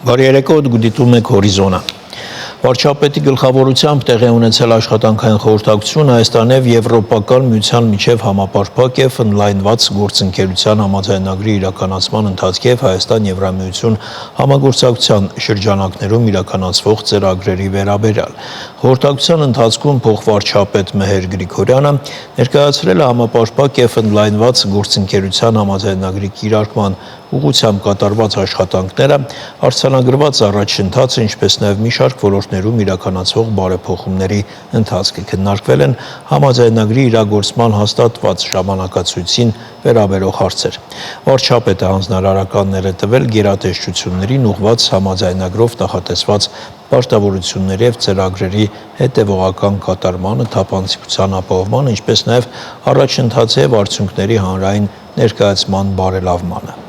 Բարի երեկո, դիտում եք հորիզոնը։ Վարչապետի գլխավորությամբ տեղի ունեցել աշխատանքային խորհրդակցություն Հայաստանի և Եվրոպական միության միջև համապարփակ և ընդլայնված գործընկերության համաձայնագրի իրականացման ընթացքով Հայաստան-Եվրամիություն համագործակցության շրջանակներում իրականացվող ծրագրերի վերաբերյալ։ Խորհրդակցության ընթացքում փոխվարչապետ Մեհեր Գրիգորյանը ներկայացրել է համապարփակ և ընդլայնված գործընկերության համաձայնագրի կիրարկման ուղղությամբ կատարված աշխատանքները, արձանագրված առաջընթացը, ինչպես նաև մի շարք ոլորտներում իրականացվող բարեփոխումների ընթացքը քննարկվել են համաձայնագրի իրագործման հաստատված ժամանակացույցին վերաբերող հարցեր։ Վարչապետը հանձնարարականներ է տվել գերատեսչություններին ուղղված համաձայնագրով նախատեսված պարտավորությունների և ծրագրերի հետևողական կատարմանը, թափանցիկության ապահովմանը, ինչպես նաև առաջընթացի և արդյունքների հանրային ներկայացման բարելավմանը։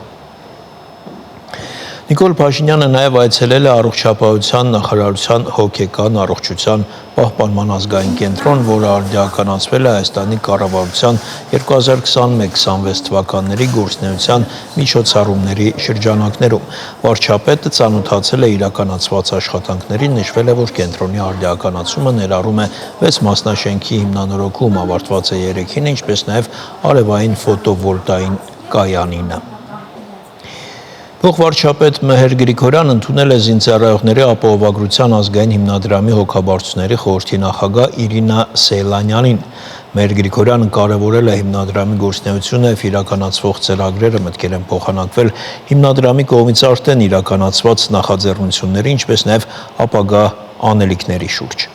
Նիկոլ Փաշինյանը նաև այցելել է Առողջապահության նախարարության հոգեկան առողջության պահպանման ազգային կենտրոն, որը արդիականացվել է Հայաստանի կառավարության 2021-26 թվականների գործունեության միջոցառումների շրջանակներում։ Վարչապետը ծանոթացել է իրականացված աշխատանքներին, նշվել է, որ կենտրոնի արդիականացումը ներառում է 6 մասնաշենքի հիմնանորոգում, ավարտված է 3-ին, ինչպես նաև արևային ֆոտովոլտային կայանինը։ Փոխվարչապետ Մեհեր Գրիգորյանը ընդունել է Զինծառայողների ապահովագրության ազգային հիմնադրամի հոգաբարձուների խորհրդի նախագահ Իրինա Սեյլանյանին։ Մեհեր Գրիգորյանը կարևորել է հիմնադրամի գործունեությունը և իրականացվող ծրագրերը, մտքեր են փոխանակվել հիմնադրամի կողմից արդեն իրականացված նախաձեռնությունների, ինչպես նաև ապագա անելիքների շուրջ։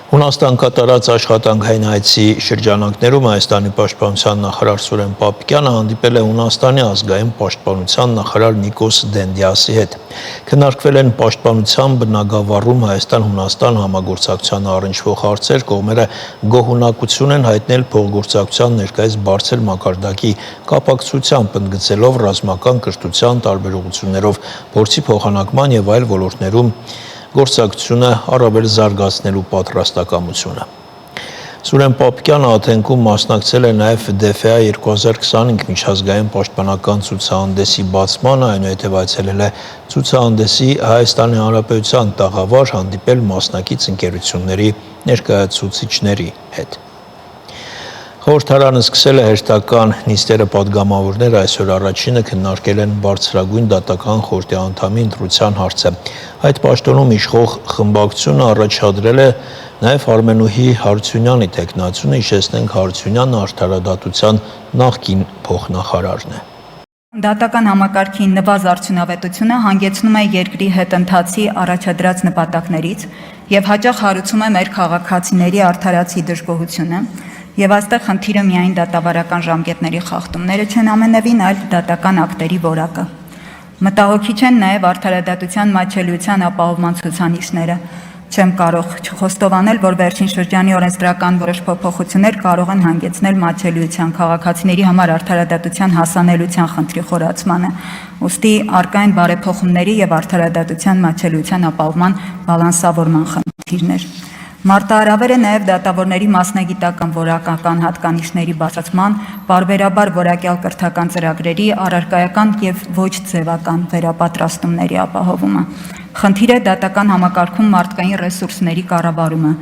Հունաստան կատարած աշխատանքային այցի շրջանակներում Հայաստանի պաշտպանության նախարար Սուրեն Պապիկյանը հանդիպել է Հունաստանի ազգային պաշտպանության նախարար Նիկոս Դենդիասի հետ։ Քննարկվել են պաշտպանության բնագավառում Հայաստան-Հունաստան համագործակցության առնչվող հարցեր, կողմերը գոհունակություն են հայտնել փոխգործակցության ներկայիս բարձր մակարդակի կապակցությամբ, ընդգծելով ռազմական կրթության տարբեր ուղղություններով փորձի փոխանակման և այլ ոլորտներում գործակցությունը առավել զարգացնելու պատրաստակամությունը։ Սուրեն Պապիկյանը Աթենքում մասնակցել է նաև ԴՖԱ 2025 միջազգային պաշտպանական ցուցահանդեսի բացմանը, այնուհետև այցելել է ցուցահանդեսի Հայաստանի Հանրապետության տաղավար, հանդիպել մասնակից ընկերությունների ներկայացուցիչների հետ։ Խորհրդարանը սկսել է հերթական նիստերը պատգամավորները այսօր առաջինը քննարկել են բարձրագույն դատական խորհրդի անդամի ընտրության հարցը։ Այդ պաշտոնում իշխող խմբակցությունը առաջադրել է նաև Արմենուհի Հարությունյանի թեկնածությունը, հիշեցնենք Հարությունյանը արդարադատության նախկին փոխնախարարն է։ Դատական համակարգի նվազ արդյունավետությունը հանգեցնում է երկրի հետընթացի առաջադրած նպատակներից և հաճախ հարուցում է մեր քաղաքացիների արդարացի դժգոհությունը, և այստեղ խնդիրը միայն դատավարական ժամկետների խախտումները չեն ամենևին, այլ դատական ակտերի որակը։ Մտահոգիչ են նաև արդարադատության մատչելիության ապահովման ցուցանիշները։ Չեմ կարող չխոստովանել, որ վերջին շրջանի օրենսդրական որոշ փոփոխություններ կարող են հանգեցնել մատչելիության, քաղաքացիների համար արդարադատության հասանելիության խնդրի խորացմանը, ուստի առկա են բարեփոխումների և արդարադատության մատչելիության ապահովման բալանսավորման խնդիրներ։ Մարտահրավեր է նաև դատավորների մասնագիտական որակական հատկանիշների բարձրացման, պարբերաբար որակյալ կրթական ծրագրերի, առարկայական և ոչ ձևական վերապատրաստումների ապահովումը։ Խնդիր է դատական համակարգում մարդկային ռեսուրսների կառավարումը,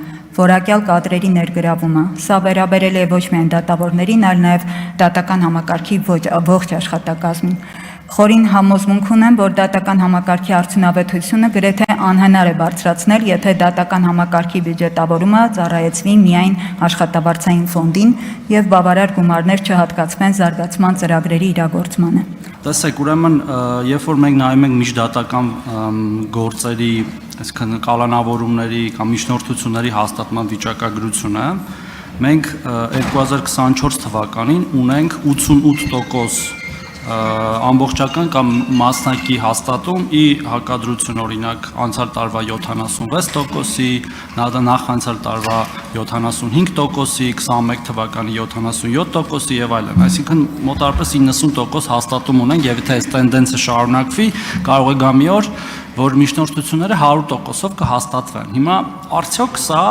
որակյալ կադրերի ներգրավումը։ Սա վերաբերել է ոչ միայն դատավորներին, այլ նաև դատական համակարգի ողջ աշխատակազմին։ Խորին համոզմունք ունեմ, որ դատական համակարգի արդյունավետությունը գրեթե անհնար է բարձրացնել, եթե դատական համակարգի բյուջետավորումը ծառայեցվի միայն աշխատավարձային ֆոնդին և բավարար գումարներ չհատկացվեն զարգացման ծրագրերի իրագործմանը։ Տեսեք, ուրեմն, երբ որ մենք նայում ենք միջդատական գործերի, այսինքն կալանավորումների կամ միջնորդությունների հաստատման վիճակագրությունը, մենք 2024 թվականին ունենք 88% ամբողջական կամ մասնակի հաստատում ի հակադրություն օրինակ անցյալ տարվա 76%-ի, նախանցյալ տարվա 75%-ի, 21 թվականի 77%-ի եւ այլն, այսինքն մոտավորապես 90% հաստատում ունենք եւ եթե այս տենդենսը շարունակվի, կարող է գա մի օր, որ միջնորդությունները 100%-ով կհաստատվեն։ Հիմա արդյոք սա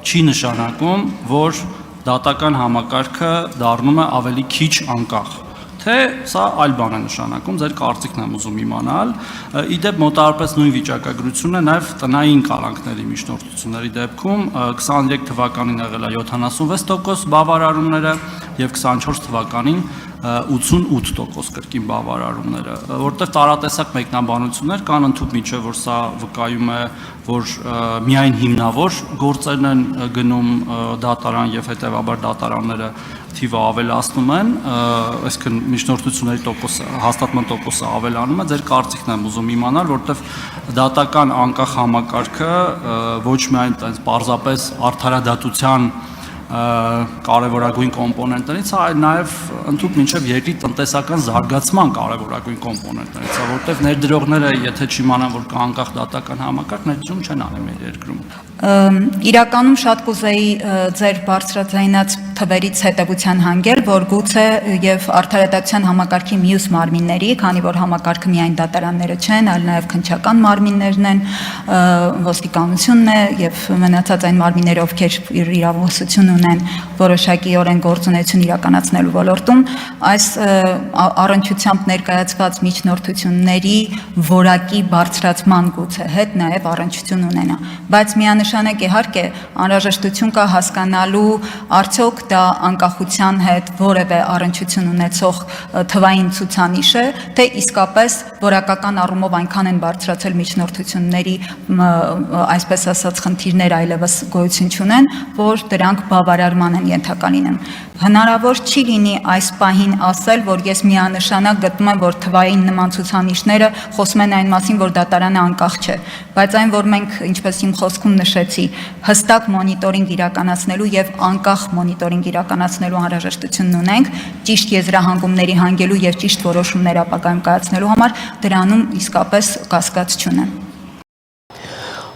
չի նշանակում, որ դատական համակարգը դառնում է ավելի քիչ անկախ։ թե սա այլ բան է նշանակում, ձեր կարծիքն եմ ուզում իմանալ։ Իդեպ մոտավորապես նույն վիճակագրությունն է նաև տնային կալանքների միջնորդությունների դեպքում 23 թվականին եղել է 76% բավարարումները եւ 24 թվականին 88% կրկին բավարարումները, որտեղ տարատեսակ մեկնաբանություններ կան ընդհանուր միջև որ սա վկայում է, որ միայն հիմնավոր գործերն են գնում դատարան եւ հետեւաբար դատարանները թիվը ավելացնում են, այսինքն միջնորդությունների տոկոսը, հաստատման տոկոսը ավելանում է, ձեր կարծիքն եմ ուզում իմանալ, որտեղ դատական անկախ համակարգը ոչ միայն այնպես պարզապես արդարադատության կարևորագույն կոմպոնենտներից, այլ նաև ընդհանուր մինչև երկրի տնտեսական զարգացման կարևորագույն կոմպոնենտներից, որտեղ ներդրողները, եթե չիմանան, որ կա անկախ դատական համակարգ, ներդրում չեն անի մեր երկրում։ Իրականում շատ կուզեի ձեր բարձրաձայնած թվերից հետևության հանգել, որ գուցե եւ արդարադատության համակարգի մյուս մարմինների, քանի որ համակարգը միայն դատարանները չեն, այլ նաեւ քննչական մարմիններն են, ոստիկանությունն է եւ մնացած այն մարմինները, ովքեր իրավասություն ունեն որոշակիորեն գործունեություն իրականացնելու ոլորտում, այս առնչությամբ ներկայացված միջնորդությունների որակի բարձրացման գուցե հետ նաեւ առնչություն ունենա, բայց միանշանակ իհարկե անհրաժեշտություն կա հասկանալու արդյոք դա անկախության հետ որևէ առնչություն ունեցող թվային ցուցանիշ է, թե իսկապես որակական առումով այնքան են բարձրացել միջնորդությունների, այսպես ասած, խնդիրներ այլևս գոյություն չունեն, որ դրանք բավարարման են ենթակալին են։ Հնարավոր չի լինի այս պահին ասել, որ ես միանշանակ գտնում եմ, որ թվային նման ցուցանիշները խոսում են այն մասին, որ դատարանը անկախ չէ, բայց այն, որ մենք, ինչպես իմ խոսքում նշեցի, հստակ մոնիտորինգ իրականացնելու եւ անկախ մոնիտորինգ իրականացնելու անհրաժեշտությունն ունենք, ճիշտ եզրահանգումների հանգելու եւ ճիշտ որոշումներ ապագայում կայացնելու համար, դրանում իսկապես կասկած չունեմ։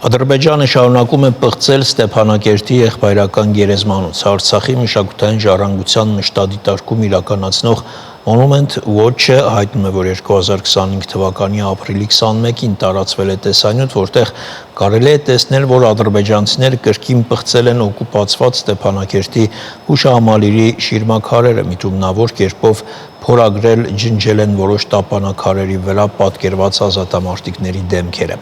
Ադրբեջանը շարունակում է պղծել Ստեփանակերտի եղբայրական գերեզմանոց, Արցախի մշակութային ժառանգության մշտադիտարկում իրականացնող Monument Watch-ը հայտնում է, որ 2025 թվականի ապրիլի 21-ին տարածվել է տեսանյութ, որտեղ կարելի է տեսնել, որ ադրբեջանցիները կրկին պղծել են օկուպացված Ստեփանակերտի հուշահամալիրի շիրմաքարերը, միտումնավոր կերպով փորագրել, ջնջել են որոշ տապանաքարերի վրա պատկերված ազատամարտիկների դեմքերը։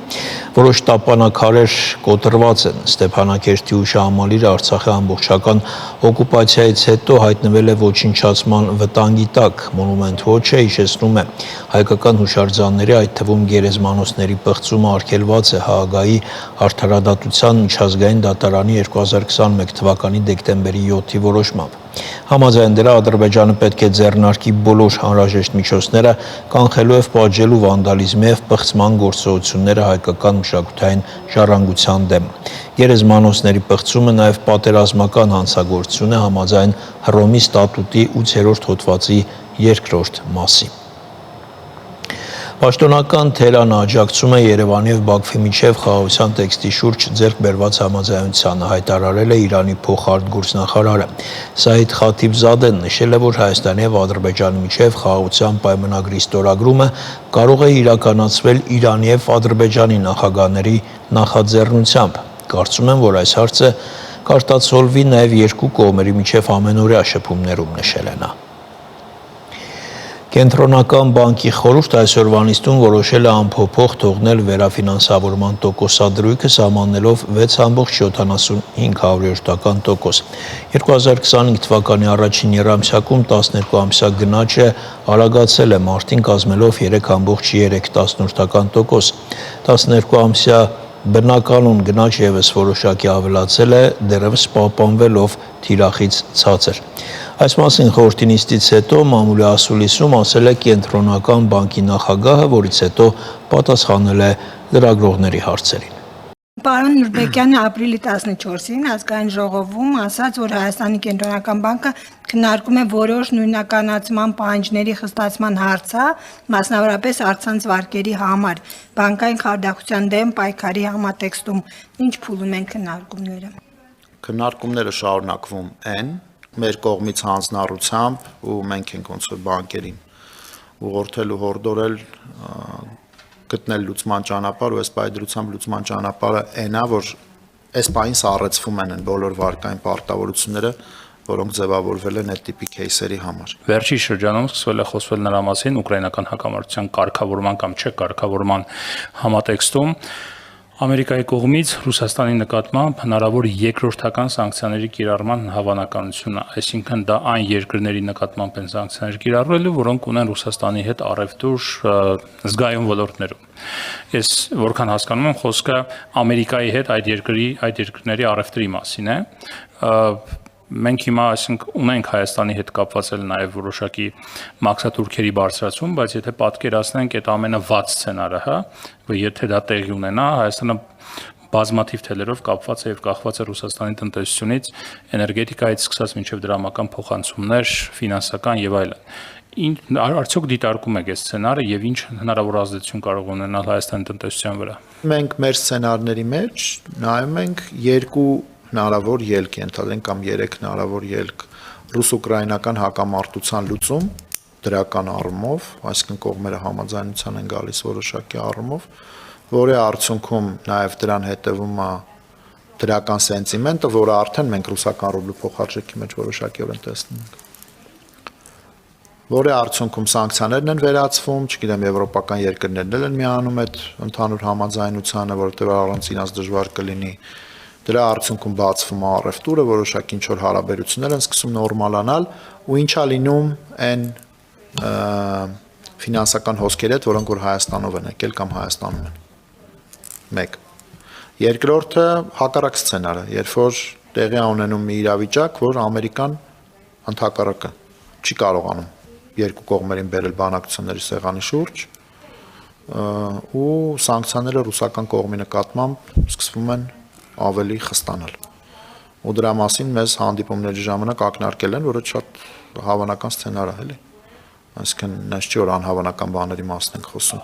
Որոշ տապանաքարեր կոտրված են։ Ստեփանակերտի հուշահամալիրը Արցախի ամբողջական օկուպացիայից հետո հայտնվել է ոչնչացման վտանգի տակ։ Monument Watch-ը հիշեցնում է, հայկական հուշարձանների, այդ թվում գերեզմանոցների պղծումը արգելված է Հաագայի արդարադատության միջազգային դատարանի 2021 թվականի դեկտեմբերի 7-ի որոշմամբ։ Համաձայն դրա Ադրբեջանը պետք է ձեռնարկի բոլոր անհրաժեշտ միջոցները կանխելու եւ պատժելու վանդալիզմի եւ պղծման գործողությունները հայկական մշակութային ժառանգության դեմ։ Գերեզմանոցների պղծումը նաեւ պատերազմական հանցագործություն է համաձայն Հռոմի ստատուտի 8-րդ հոդվածի 2-րդ մասի։ Պաշտոնական Թերանը աջակցում է Երևանի եւ Բաքվի միջև խաղաղության տեքստի շուրջ ձեռք բերված համաձայնությանը, հայտարարել է Իրանի փոխարտգործնախարարը։ Սաիդ Խաթիբզադեն նշել է, որ Հայաստանի եւ Ադրբեջանի միջև խաղաղության պայմանագրի ստորագրումը կարող է իրականացվել Իրանի եւ Ադրբեջանի նախագահների նախաձեռնությամբ։ Կարծում եմ, որ այս հարցը կարտացոլվի նաեւ երկու կողմերի միջև ամենօրյա շփումներում, նշել է նա։ Կենտրոնական բանկի խորհուրդ այսօրվա նիստում որոշել է անփոփոխ թողնել վերաֆինանսավորման տոկոսադրույքը սահմանելով 6.75%։ 2025 թվականի առաջին եռամսյակում 12 ամսյա գնաճը արագացել է մարտին կազմելով 3.3%։ 12 ամսյա բնականոն գնաճ եւս որոշակի ավելացել է, դեռևս պահպանվելով թիրախից ցածր։ Այս մասին խորհրդի նիստից հետո մամուլի ասուլիսում ասել է Կենտրոնական բանկի նախագահը, որից հետո պատասխանել է լրագրողների հարցերին։ Պարոն Նուրբեկյանը ապրիլի 14-ին ազգային ժողովում ասաց, որ Հայաստանի կենտրոնական բանկը քննարկում է որոշ նույնականացման պահանջների խստացման հարցը, մասնավորապես առցանց վարկերի համար, բանկային խարդախության դեմ պայքարի համատեքստում։ Ինչ փուլում են քննարկումները։ Քննարկումները շարունակվում են մեր կողմից հանձնառությամբ ու մենք ենք ոնց որ բանկերին ուղղորդել ու հորդորել գտնել լուծման ճանապարհ ու այս պայդրությամբ լուծման ճանապարհը այնա որ այս պահին սառեցվում են բոլոր վարկային պարտավորությունները որոնք ձևավորվել են այդ տիպի кейսերի համար։ Վերջի շրջանում սկսվել է խոսվել նրա մասին ուկրաինական հակամարտության կարգավորման կամ չկարգավորման համատեքստում Ամերիկայի կողմից Ռուսաստանի նկատմամբ հնարավոր երկրորդական սանկցիաների կիրառման հավանականությունը, այսինքն դա այն երկրների նկատմամբ են սանկցիաներ կիրառվելու, որոնք ունեն Ռուսաստանի հետ առևտուր զգայուն ոլորտներում։ Ես որքան հասկանում եմ, խոսքը Ամերիկայի հետ այդ երկրների առևտրի մասին է։ Մենք հիմա ունենք Հայաստանի հետ կապված նաև որոշակի մաքսատուրքերի բարձրացում, բայց եթե պատկերացնենք այդ ամենը վատ սցենարը, եթե դա տեղի ունենա, Հայաստանը բազմաթիվ թելերով կապված է եւ կախված է Ռուսաստանի տնտեսությունից, էներգետիկայից սկսած մինչև դրամական փոխանցումներ, ֆինանսական եւ այլն։ Արդյոք դիտարկում եք այս սցենարը եւ ինչ հնարավոր ազդեցություն կարող ունենալ Հայաստանի տնտեսության վրա։ Մենք մեր սցենարների մեջ նայում ենք երկու հնարավոր ելք ենթադրենք կամ 3 հնարավոր ելք ռուս-ուկրաինական հակամարտության լուծում դրական առումով, այսինքն կողմերը համաձայնության են գալիս որոշակի առումով, որի արդյունքում նաև դրան հետևում է դրական սենտիմենտը, որը արդեն մենք ռուսական ռուբլու փոխարժեքի մեջ որոշակիորեն տեսնում ենք։ Որի արդյունքում սանկցիաներն են վերացվում, չգիտեմ, եվրոպական երկրներն են միանում այդ ընդհանուր համաձայնությանը, որովհետև առանց իրենց դժվար կլինի։ Դրա արդյունքում բացվում է առևտուրը, որոշակի ինչ-որ հարաբերություններ են սկսում նորմալանալ, ու ինչա լինում այն ֆինանսական հոսքերի հետ, որոնք որ Հայաստանով են եկել կամ Հայաստանում են։ 1. Երկրորդը հակառակ սցենարը, երբ որ տեղի ունենում մի իրավիճակ, որ Ամերիկան ընդհակառակը չի կարողանում երկու կողմերին բերել բանակցությունների սեղանի շուրջ, ու սանկցիաները ռուսական կողմի նկատմամբ սկսվում են ավելի խստանալ։ Ու դրա մասին մեզ հանդիպումների ժամանակ ակնարկել են, որը շատ հավանական սցենար է, էլի։ Այսինքն նույնիսկ չի որ անհավանական բաների մասին ենք խոսում։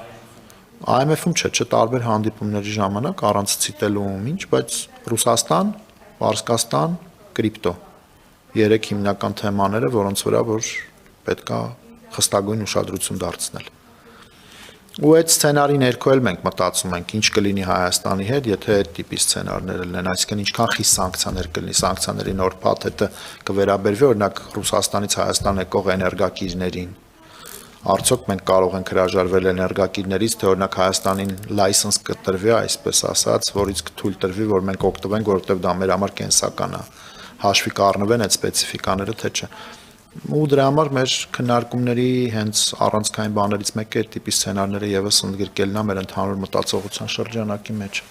IMF-ում չէ տարբեր հանդիպումների ժամանակ առանց ցիտելու ինչ, բայց Ռուսաստան, Պարսկաստան, կրիպտո 3 հիմնական թեմաները, որոնց վրա որ պետք է խստագույն ուշադրություն դարձնել։ Ու այդ սցենարի ներքո էլ մենք մտածում ենք ինչ կլինի Հայաստանի հետ, եթե այդ տիպի սցենարներ լինեն, այսինքն ինչքան խիստ սանկցիաներ կլինի, սանկցիաների նոր փաթեթը կվերաբերվի օրինակ Ռուսաստանից Հայաստան եկող էներգակիրներին։ Արդյոք մենք կարող ենք հրաժարվել էներգակիրներից, թե օրինակ Հայաստանին լայսենս կտրվի, այսպես ասած, որից թույլ տրվի, որ մենք օգտվենք, որովհետև դա մեր համար կենսական է։ Հաշվի կառնվեն այդ սպეციფիկաները, թե չէ։ Ու դրա համար մեր քննարկումների հենց առանցքային բաներից մեկը այդ տիպի սցենարները եւս ընդգրկելն է մեր ընդհանուր մտածողության շրջանակի մեջ։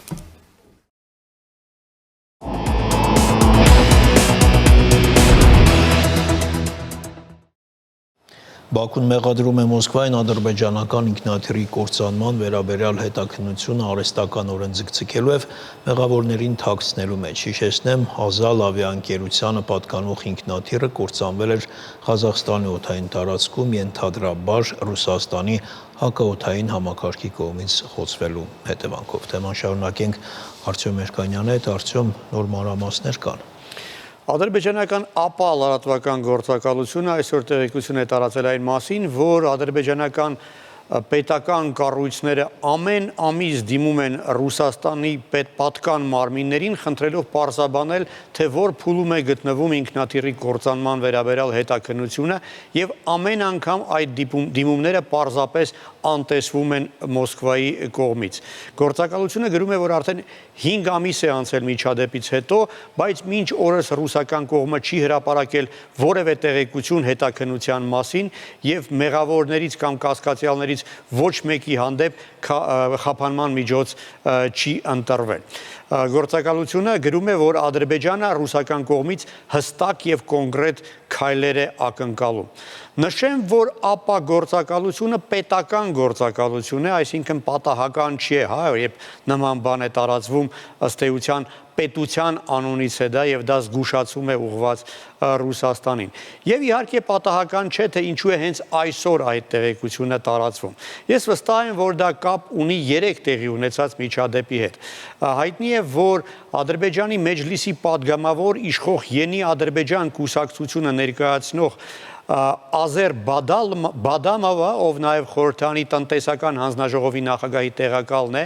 Բաքուն մեղադրում է Մոսկվային ադրբեջանական ինքնաթիռի կործանման վերաբերյալ հետաքննությունը արհեստականորեն ձգձգելու եւ մեղավորներին թաքցնելու մեջ։ Հիշեցնեմ, Ազալ ավիաընկերությանը պատկանող ինքնաթիռը կործանվել էր Ղազախստանի օդային տարածքում ենթադրաբար Ռուսաստանի հակաօդային համակարգի կողմից խոցվելու հետևանքով։ Թեման շարունակենք Արտյոմ Մերկանյանի հետ, Արտյոմ, նոր մանրամասներ կան։ Ադրբեջանական ԱՊԱ լրատվական գործակալությունը այսօր տեղեկություն է տարածել այն մասին, որ ադրբեջանական պետական կառույցները ամեն ամիս դիմում են Ռուսաստանի պետպատկան մարմիններին, խնդրելով պարզաբանել, թե որ փուլում է գտնվում ինքնաթիռի կործանման վերաբերյալ հետաքննությունը, եւ ամեն անգամ այդ դիմումները պարզապես անտեսվում են Մոսկվայի կողմից։ Գործակալությունը գրում է, որ արդեն 5 ամիս է անցել միջադեպից հետո, բայց մինչ օրս ռուսական կողմը չի հրապարակել որևէ տեղեկություն հետաքննության մասին եւ մեղավորներից կամ կասկածյալներից ոչ մեկի հանդեպ խափանման միջոց չի ընտրվել։ Գործակալությունը գրում է, որ Ադրբեջանը ռուսական կողմից հստակ եւ կոնկրետ քայլեր է ակնկալում։ Նշեմ, որ ԱՊԱ գործակալությունը պետական գործակալություն է, այսինքն պատահական չի է, երբ նման բան է տարածվում ըստ էության պետության անունից է դա եւ դա զգուշացում է ուղղված Ռուսաստանին։ Եվ իհարկե պատահական չէ, թե ինչու է հենց այսօր այդ տեղեկությունը տարածվում։ Ես վստահ եմ, որ դա կապ ունի 3 տեղի ունեցած միջադեպի հետ։ Հայտնի է, որ Ադրբեջանի Մեջլիսի падգամավոր իշխող Յենի Ադրբեջան կուսակցությունը ներկայացնող Ազեր Բադամովը, ով նաև խորհրդանի տնտեսական հանձնաժողովի նախագահի տեղակալն է,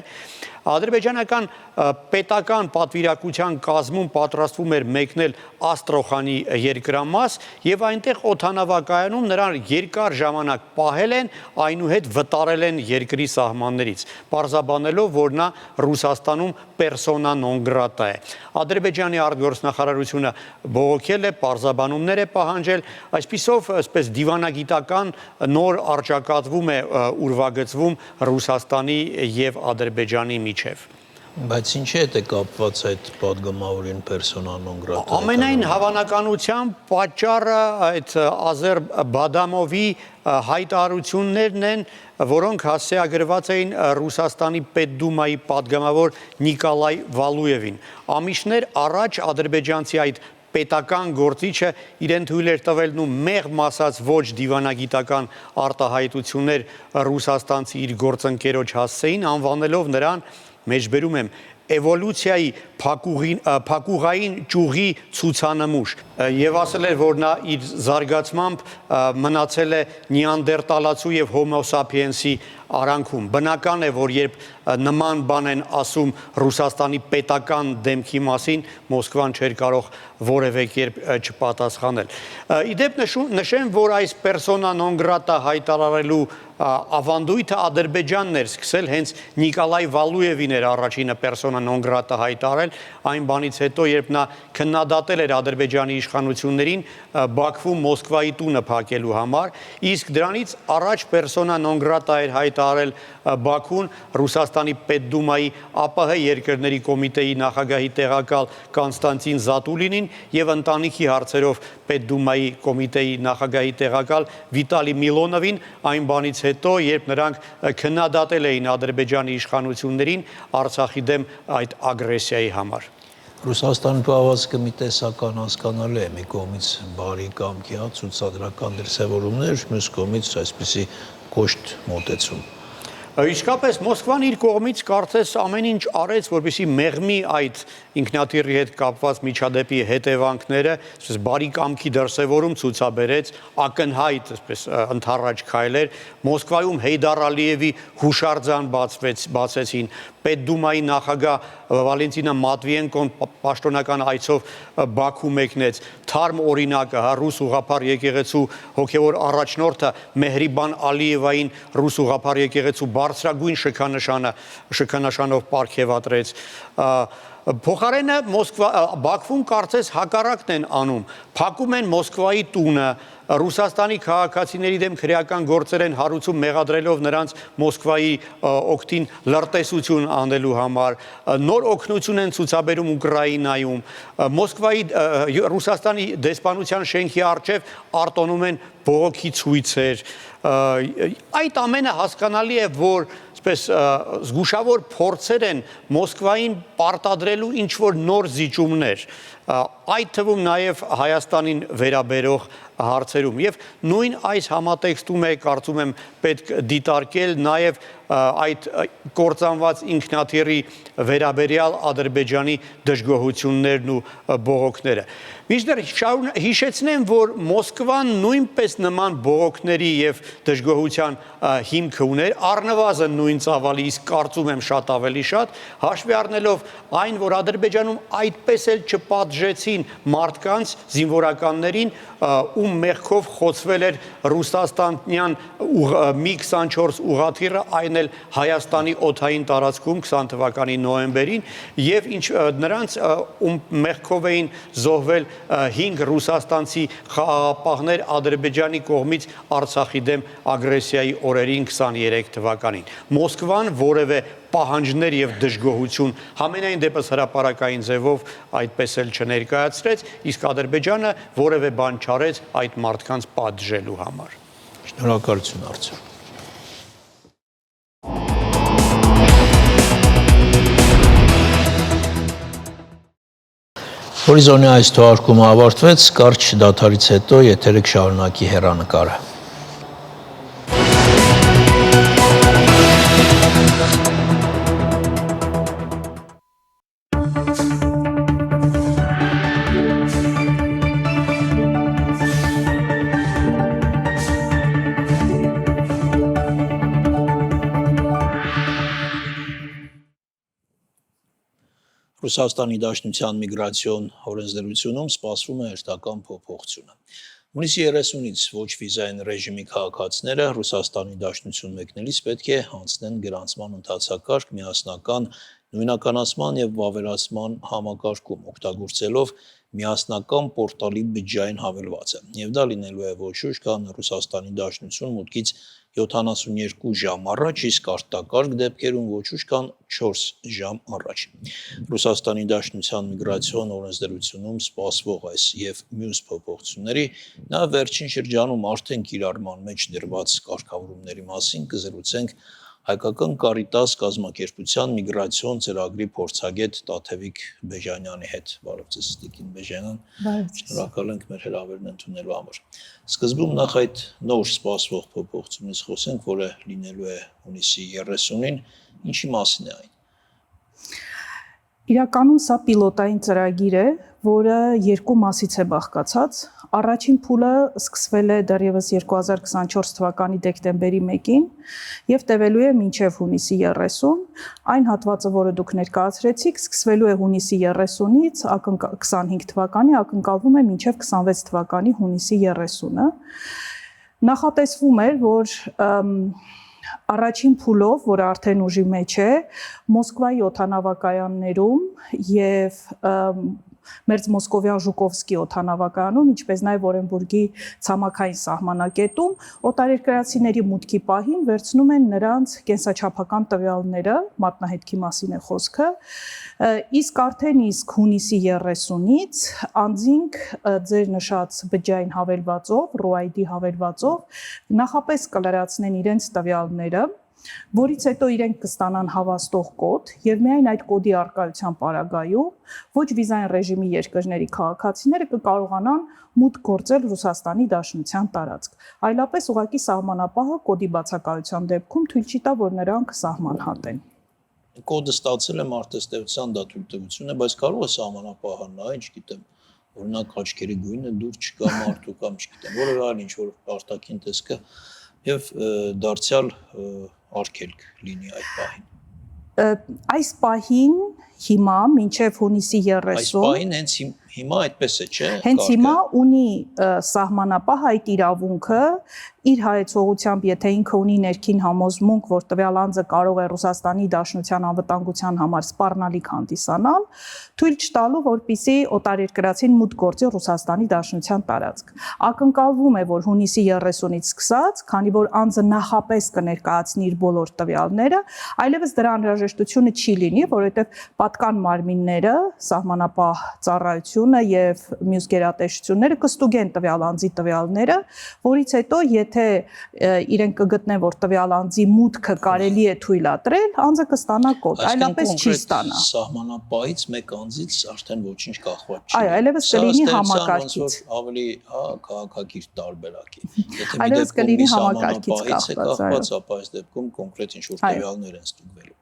ադրբեջանական պետական պատվիրակության կազմում պատրաստվում էր մեկնել Աստրոխանի երկրամաս եւ այնտեղ օդանավակայանում նրան երկար ժամանակ պահել են, այնուհետ վտարել են երկրի սահմաններից, պարզաբանելով, որ նա Ռուսաստանում persona non grata է։ Ադրբեջանի արտգործնախարարությունը բողոքել է, պարզաբանումներ է պահանջել, այսպիսով այսպես դիվանագիտական նոր արճակատվում է ուրվագծվում Ռուսաստանի եւ Ադրբեջանի միջև։ Բայց ինչի՞ է կապված այդ падգամավորին persona non grata։ Ամենայն հավանականությամբ պատճառը այդ Ազեր Բադամովի հայտարարություններն են, որոնք հասցեագրված էին Ռուսաստանի Պետդումայի падգամավոր Նիկոլայ Վալույևին։ Ամիսներ առաջ ադրբեջանցի այդ պետական գործիչը իրեն թույլ էր տվել ու մեղմ ասած ոչ դիվանագիտական արտահայտություններ ռուսաստանցի իր գործընկերոջ հասցեին, անվանելով նրան, մեջբերում եմ, էվոլյուցիայի փակուղային ճյուղի ցուցանմուշ եւ ասել էր, որ նա իր զարգացմամբ մնացել է նիանդերտալացու եւ հոմո սապիենսի արանքում։ Բնական է, որ երբ նման բան են ասում Ռուսաստանի պետական դեմքի մասին, Մոսկվան չէր կարող որևէ կերպ չպատասխանել։ Իդեպ նշեմ, որ այս persona non grata հայտարարելու ավանդույթը Ադրբեջանն էր սկսել, հենց Նիկոլայ Վալույևին էր առաջինը persona non grata հայտարարել, այն բանից հետո, երբ նա քննադատել էր Ադրբեջանի իշխանություններին Բաքվում Մոսկվայի տունը փակելու համար, իսկ դրանից առաջ persona non grata էր հայտարարել Բաքուն Ռուսաստանի Պետդումայի ԱՊՀ երկրների կոմիտեի նախագահի տեղակալ Կոնստանտին Զատուլինին եւ ընտանիքի հարցերով Պետդումայի կոմիտեի նախագահի տեղակալ Վիտալի Միլոնովին, այն բանից հետո, երբ նրանք քննադատել էին Ադրբեջանի իշխանություններին Արցախի դեմ այդ ագրեսիայի համար։ Ռուսաստանի պահվածքը մի տեսական հասկանալի է, մի կողմից բարի կամքի ցուցադրական դրսևորումներ, մյուս կողմից այսպիսի կոշտ մոտեցում։ Իսկապես Մոսկվան իր կողմից կարծես ամեն ինչ արեց, որպեսզի մեղմի այդ ինքնաթիռի հետ կապված միջադեպի հետևանքները, այսպես բարի կամքի դրսևորում ցուցաբերեց, ակնհայտ այսպես ընդառաջ քայլեր, Մոսկվայում Հեյդար Ալիևի հուշարձան բացեցին, Պետդումայի նախագահ Վալենտինա Մատվիենկոն պաշտոնական այցով Բաքու մեկնեց, թարմ օրինակը ռուս ուղղափառ եկեղեցու հոգևոր առաջնորդը Մեհրիբան Ալիևային ռուս ուղղափառ եկեղեցու բարձրագույն շքանշանով պարգևատրեց։ Փոխարենը Բաքվում կարծես հակառակն են անում, փակում են Մոսկվայի տունը, Ռուսաստանի քաղաքացիների դեմ քրեական գործեր են հարուցում, մեղադրելով նրանց Մոսկվայի օգտին լրտեսություն անելու համար, նոր օգնություն են ցուցաբերում Ուկրաինայում, Ռուսաստանի դեսպանության շենքի առջև արտոնում են բողոքի ցույցեր։ Այդ ամենը հասկանալի է, որ զգուշավոր փորձեր են Մոսկվային պարտադրելու ինչ-որ նոր զիջումներ, այդ թվում նաև Հայաստանին վերաբերող հարցերում եւ նույն այս համատեքստում է կարծում եմ պետք դիտարկել նաև այդ կործանված ինքնաթիռի վերաբերյալ Ադրբեջանի դժգոհություններն ու բողոքները։ Մինչդեռ հիշեցնեմ, որ Մոսկվան նույնպես նման բողոքների եւ դժգոհության հիմք ուներ, առնվազն նույն ծավալի, իսկ կարծում եմ շատ ավելի շատ, հաշվի առնելով այն, որ Ադրբեջանում այդպես էլ չպատժեցին մարդկանց, զինվորականներին, ում մեղքով խոցվել էր Ռուսաստանյան Mi-24 ուղղաթիռը, այն էլ Հայաստանի օդային տարածքում 20 թվականի նոյեմբերին, եւ նրանց ում մեղքով էին զոհվել 5 ռուսաստանցի խաղաղապահներ Ադրբեջանի կողմից Արցախի դեմ ագրեսիայի օրերին 23 թվականին։ Մոսկվան որևէ պահանջներ եւ դժգոհություն համենայն դեպս հրապարակային ձևով այդպես էլ չներկայացրեց, իսկ Ադրբեջանը որևէ բան չարեց այդ մարդկանց պատժելու համար։ Շնորհակալություն Արծիվ։ Հորիզոնի այս թողարկումը ավարտվեց, կարճ դադարից հետո եթերը կշարունակի հեռանկարը։ Ռուսաստանի Դաշնության միգրացիոն օրենսդրությունում սպասվում է հերթական փոփոխություն։ Հունիսի 30-ից ոչ վիզային ռեժիմի քաղաքացիները Ռուսաստանի Դաշնություն մեկնելիս պետք է անցնեն գրանցման ընթացակարգ միասնական նույնականացման եւ վավերացման համակարգում, օգտագործելով միասնական պորտալի բջջային հավելվածը։ Եվ դա լինելու է ոչ ուշ, քան Ռուսաստանի Դաշնություն մուտքից 72 ժամ առաջ, իսկ արտակարգ դեպքերում ոչ ուշ, քան 4 ժամ առաջ։ Ռուսաստանի Դաշնության միգրացիոն օրենսդրությունում սպասվող այս եւ մյուս փոփոխությունների նա վերջին շրջանում արդեն կիրառման մեջ դրված կարգավորումների մասին կզրուցենք Հայկական Կարիտաս կազմակերպության միգրացիոն ծրագրի փորձագետ Տաթևիկ Բեժանյանի հետ։ Բարև ձեզ, Տիկին Բեժանյան։ Շնորհակալ ենք մեր հրավերն ընդունելու համար։ Սկզբում նախ այդ նոր սպասվող փոփոխությունից խոսենք, որը լինելու է հունիսի 30-ին, ինչի մասին է այն։ Իրականում սա պիլոտային ծրագիր է, որը երկու մասից է բաղկացած։ Առաջին փուլը սկսվել է դեռևս 2024 թվականի դեկտեմբերի 1-ին եւ տևելու է մինչեւ հունիսի 30։ Այն հատվածը, որը դուք ներկայացրեցիք, սկսվելու է հունիսի 30-ից 25 թվականի, ակնկալվում է մինչեւ 26 թվականի հունիսի 30-ը։ Նախատեսվում էր, որ Առաջին փուլով, որը արդեն ուժի մեջ է, Մոսկվայի օդանավակայաններում եւ Մերձմոսկովյան Ժուկովսկի օդանավակայանում, ինչպես նաև Օրենբուրգի ցամաքային սահմանակետում օտարերկրացիների մուտքի պահին վերցնում են նրանց կենսաչափական տվյալները, մատնահետքի մասին է խոսքը, իսկ արդեն հունիսի 30-ից անձինք ձեր նշած բջջային հավելվածով, RUID հավելվածով նախապես կլրացնեն իրենց տվյալները, որից հետո իրենք կստանան հավաստող կոդ եւ միայն այդ կոդի արկայության պարագայում ոչ վիզային ռեժիմի երկրների քաղաքացիները կկարողանան մուտք գործել Ռուսաստանի Դաշնության տարածք։ Այլապես ուղղակի սահմանապահը կոդի բացակայության դեպքում թույլ չի տա, որ նրանք սահմանհատեն։ Կոդը ստացել եմ արտասթեղության դատультություն է, բայց կարող է սահմանապահը նայ, չգիտեմ, օրինակ աչքերի գույնը դուր չկա մարդու կամ չգիտեմ, որևէ այլ ինչ-որ արտաքին տեսքը եւ դարձյալ արգելք լինի այդ պահին։ Այս պահին հիմա մինչև հունիսի 30 Այս պահին հենց հիմա այդպես է, չէ՞։ Հենց հիմա ունի սահմանապահ այդ իրավունքը իր հայեցողությամբ, եթե ինքը ունի ներքին համոզմունք, որ տվյալ անձը կարող է Ռուսաստանի Դաշնության անվտանգության համար սպառնալիք հանդիսանալ, թույլ չտալու, որպեսզի օտարերկրացին մուտք գործի Ռուսաստանի Դաշնության տարածք։ Ակնկալվում է, որ հունիսի 30-ից սկսած, քանի որ անձը նախապես կներկայացնի իր բոլոր տվյալները, այլևս դրա անհրաժեշտությունը չի լինի, որովհետև պատկան մարմինները, սահմանապահ ծառայությունը եւ մյուս գերատեսչությունները կստուգեն տվյալ անձի տվյալները, որից հետո եթե իրենք կգտնեն, որ տվյալ անձի մուտքը կարելի է թույլատրել, անձը կստանա կոդ, այլապես չի ստանա։ Սահմանապահից մեկ անձից արդեն ոչինչ կախված չի։ Այո, այլևս կլինի համակարգից։ Ավելի քաղաքակիրթ տարբերակ է։ Եթե այլևս կլինի համակարգից կախված, ապա այս դեպքում կոնկրետ ինչ-որ տվյալներ են ստուգվելու։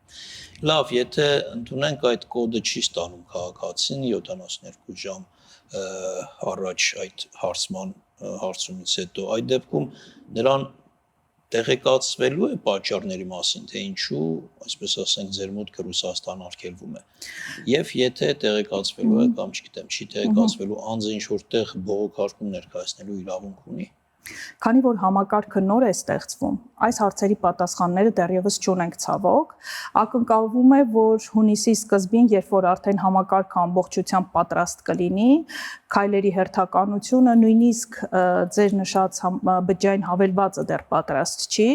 Լավ, եթե ընդունենք այդ կոդը չի ստանում քաղաքացին 72 ժամ առաջ այդ հարցումից հետո, այդ դեպքում նրան տեղեկացվելու է պատճառների մասին, թե ինչու, այսպես ասենք, ձեր մուտքը Ռուսաստան արգելվում է։ Եվ եթե տեղեկացվելու է կամ չգիտեմ, չի տեղեկացվելու, անձը ինչ-որ տեղ բողոքարկում ներկայացնելու իրավունք ունի։ Քանի որ համակարգը նոր է ստեղծվում, այս հարցերի պատասխանները դեռևս չունենք ցավոք, ակնկալվում է, որ հունիսի սկզբին, երբ որ արդեն համակարգը ամբողջությամբ պատրաստ կլինի, քայլերի հերթականությունը նույնիսկ ձեր նշած բջջային հավելվածը դեռ պատրաստ չի,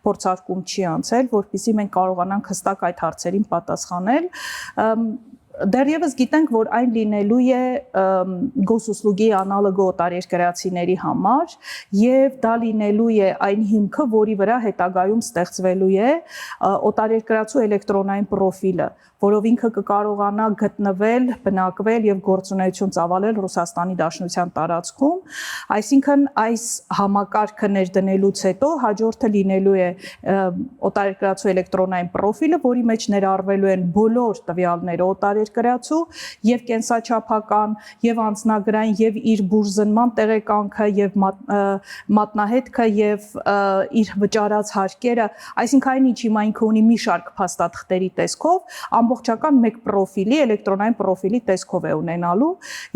փորձարկում չի անցել, որպեսզի մենք կարողանանք հստակ այդ հարցերին պատասխանել։ Դեռևս գիտենք, որ այն լինելու է գոսուսլուգի անալոգը օտարերկրացիների համար եւ դա լինելու է այն հիմքը, որի վրա հետագայում ստեղծվելու է օտարերկրացու էլեկտրոնային պրոֆիլը, որով ինքը կկարողանա գտնվել, բնակվել եւ գործունեություն ծավալել Ռուսաստանի Դաշնության տարածքում, այսինքն այս համակարգը ներդնելուց հետո հաջորդը լինելու է օտարերկրացու էլեկտրոնային պրոֆիլը, որի մեջ ներառվելու են բոլոր տվյալները օտարերկրացու եւ կենսաչափական եւ անձնագրային եւ իր բուրզնման տեղեկանքը եւ մատնահետքը եւ իր վճարած հարկերը, այսինքն այն ինչ հիմա ինքը ունի մի շարք փաստաթղթերի տեսքով, ամբողջական մեկ պրոֆիլի, էլեկտրոնային պրոֆիլի տեսքով է ունենալու։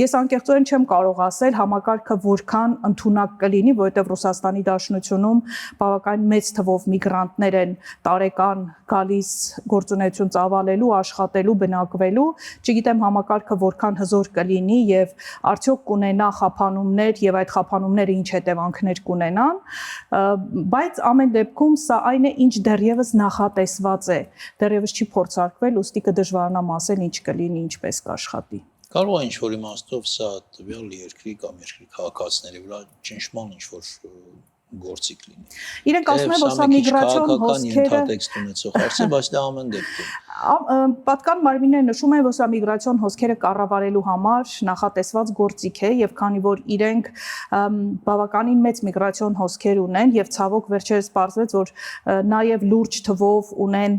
Ես անկեղծորեն չեմ կարող ասել համակարգը որքան ընդունակ կլինի, որովհետև Ռուսաստանի Դաշնությունում բավական մեծ թվով միգրանտներ են տարեկան գալիս գործունեություն ծավալելու, աշխատելու, բնակվելու։ Չգիտեմ համակարգը որքան հզոր կլինի եւ արդյոք կունենա խափանումներ եւ այդ խափանումները ինչ հետևանքներ կունենան, բայց ամեն դեպքում սա այն է, ինչ դեռևս նախատեսված է, դեռևս չի փորձարկվել, ուստի կդժվարանամ ասել ինչ կլինի, ինչպես կաշխատի։ Կարող է ինչ-որ իմաստով սա տվյալ երկրի կամ երկրի քաղաքացիների վրա ճնշման ինչ-որ գործիք լինի։ Իրենք ասում են, որ սա միգրացիոն հոսքերը ունեցող հարց է, բայց դա ամեն դեպքում պատկան մարմինները նշում են, որ սա միգրացիոն հոսքերը կառավարելու համար նախատեսված գործիք է եւ քանի որ իրենք բավականին մեծ միգրացիոն հոսքեր ունեն եւ ցավոք վերջերս պարզվեց, որ նաեւ լուրջ թվով ունեն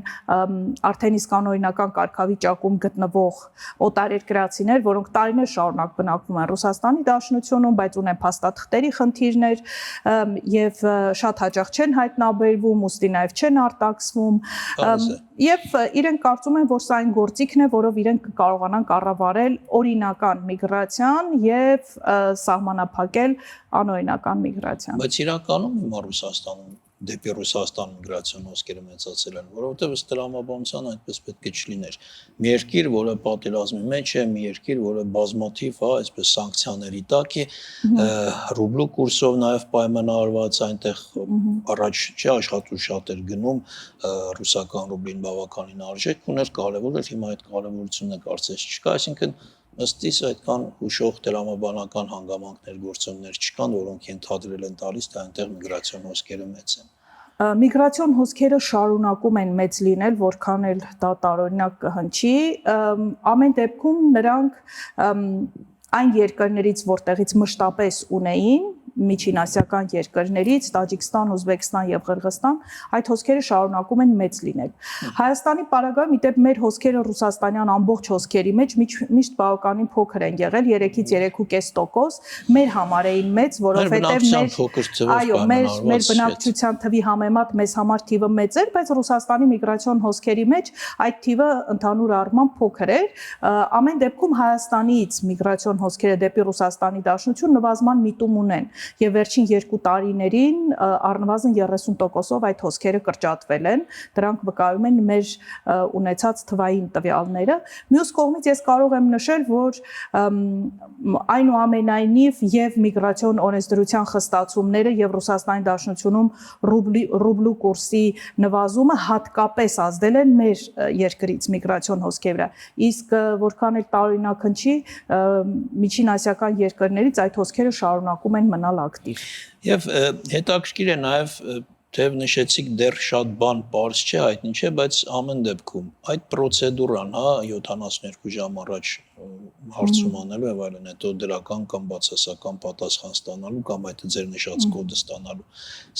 արդեն իսկ անօրինական կարգավիճակում գտնվող օտարերկրացիներ, որոնք տարիներ շարունակ բնակվում են Ռուսաստանի Դաշնությունում, բայց ունեն փաստաթղթերի խնդիրներ եւ շատ հաճախ չեն հայտնաբերվում, ուստի նաեւ չեն արտաքսվում եւ իրենք կարծում են, որ սա այն գործիքն է, որով իրենք կարողանան կառավարել օրինական միգրացիան եւ սահմանափակել անօրինական միգրացիան։ Բայց իրականում հիմա Ռուսաստանում դեպի Ռուսաստան միգրացիոն հոսքերը մեծացել են, որովհետև ըստ տրամաբանության այդպես պետք է չլիներ։ Մի երկիր, որը պատերազմի մեջ է, մի երկիր, որը բազմաթիվ, այսպես սանկցիաների տակ է, ռուբլու կուրսով նաև պայմանավորված, այնտեղ առաջ չի աշխատու շատ էր գնում, ռուսական ռուբլին բավականին արժեք ուներ, կարևոր էր, հիմա այդ կարևորությունը կարծես չկա, այսինքն ըստ իս այդքան հուշող տրամաբանական հանգամանքներ, գործոններ չկան, որոնք ենթադրել են տալիս, թե այնտեղ միգրացիոն հոսքերը մեծ են։ Միգրացիոն հոսքերը շարունակում են մեծ լինել, որքան էլ դա տարօրինակ կհնչի, ամեն դեպքում նրանք այն երկրներից, որտեղից մշտապես ունեին, միջինասիական երկրներից, Տաջիկստան, Ուզբեկստան եւ Ղրղստան, այդ հոսքերը շարունակում են մեծ լինել։ Հայաստանի պարագայում իդեպ մեր հոսքերը ռուսաստանյան ամբողջ հոսքերի մեջ միշտ բավականին փոքր են եղել, 3-ից 3.5%, մեր համար էին մեծ, որովհետեւ մեր բնակչության թվի համեմատ մեզ համար թիվը մեծ էր, բայց Ռուսաստանի միգրացիոն հոսքերի մեջ այդ թիվը ընդհանուր առմամբ փոքր էր։ Ամեն դեպքում Հայաստանից միգրացիոն հոսքերը դեպի Ռուսաստանի Դաշնություն նվազման միտում ունեն։ Եվ վերջին 2 տարիներին առնվազն 30%-ով այդ հոսքերը կրճատվել են, դրանք վկայում են մեր ունեցած թվային տվյալները։ Մյուս կողմից ես կարող եմ նշել, որ այնուամենայնիվ եւ միգրացիոն օրենսդրության խստացումները եւ Ռուսաստանի Դաշնությունում ռուբլու կուրսի նվազումը հատկապես ազդել են մեր երկրից միգրացիոն հոսքերի վրա։ Իսկ որքան էլ տարօրինակ հնչի, միջինասիական երկրներից այդ հոսքերը շարունակում են մնալ ակտիվ։ Եվ հետաքրքիր է նաև թեև նշեցիք դեռ շատ բան պարզ չէ, հայտնի չէ, բայց ամեն դեպքում այդ պրոցեդուրան, 72 ժամ առաջ հարցում անելու եւ այլն, հետո դրական կամ բացասական պատասխան ստանալու կամ այդ ձեր նշած կոդը ստանալու։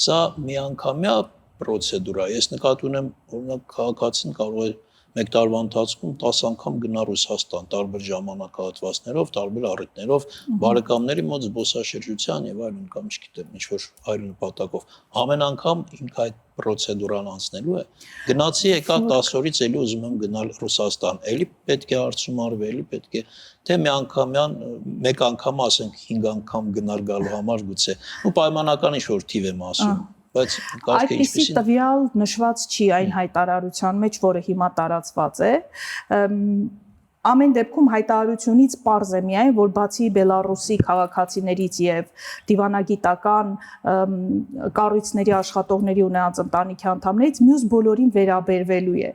Սա միանգամյա պրոցեդուրա է։ Ես նկատի ունեմ, օրինակ քաղաքացին կարող է մեկ տարվա ընթացքում 10 անգամ գնա Ռուսաստան, տարբեր ժամանակահատվածներով, տարբեր առիթներով, բարեկամների մոտ զբոսաշրջության եւ այլն կամ չգիտեմ, ինչ-որ այլ նպատակով։ Ամեն անգամ ինքը այդ պրոցեդուրան անցնելու է։ Գնացի եկա 10 օրից էլի ուզում եմ գնալ Ռուսաստան, էլի պետք է հարցում արվի, էլի պետք է թե միանգամյան մեկ անգամ ասենք 5 անգամ գնալ գալու համար գուցե։ Ու պայմանական ինչ-որ թիվ եմ ասում։ Բայց այդպիսի տվյալ նշված չի այն հայտարարության մեջ, որը հիմա տարածված է։ Ամեն դեպքում հայտարարությունից պարզ է միայն, որ բացի Բելարուսի քաղաքացիներից եւ դիվանագիտական կառույցների աշխատողների ունենած ընտանիքի անդամներից մյուս բոլորին վերաբերվելու է։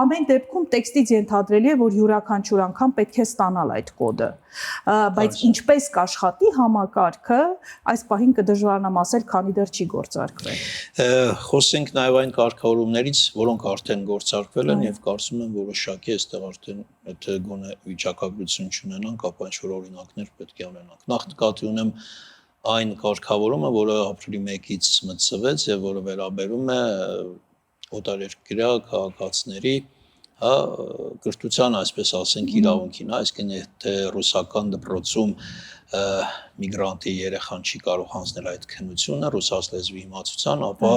Ամեն դեպքում տեքստից ենթադրելի է, որ յուրաքանչյուր անգամ պետք է ստանալ այդ կոդը։ Բայց ինչպես կաշխատի համակարգը, այս պահին կդժվարանամ ասել, քանի դեռ չի գործարկվել։ Խոսենք նաև այն կարգավորումներից, որոնք արդեն գործարկվել են եւ կարծում եմ որոշակի այստեղ արդեն եթե գոնե վիճակագրություն չունենանք, ապա ինչ-որ օրինակներ պետք է ունենանք։ Նախ նկատի ունեմ այն կարգավորումը, որը ապրիլի 1-ից մտցվեց եւ որը վերաբերում է օտարերկրյա քաղաքացիների հա կրթության, այսպես ասենք, իրավունքին, այսինքն եթե ռուսական դպրոցում միգրանտի երեխան չի կարող հանձնել այդ քննությունը ռուսաց լեզվի իմացության, ապա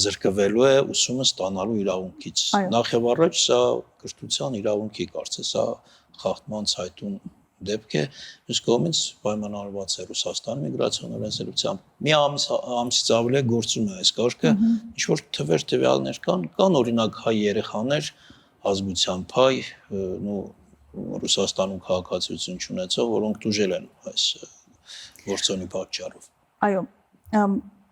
զրկվելու է ուսումը ստանալու իրավունքից։ Նախ եւ առաջ սա կրթության իրավունքի կարծես սա խախտման ցայտուն դեպք է, մյուս կողմից պայմանավորված է Ռուսաստանի միգրացիոն օրենսդրությամբ։ Մի ամսից ավելի գործում է այս կարգը, ինչ որ թվեր տվյալներ կան օրինակ հայ երեխաներ ազգությամբ հայ, Ռուսաստանում քաղաքացիություն չունեցող, որոնք տուժել են այս գործոնի պատճառով։ Այո,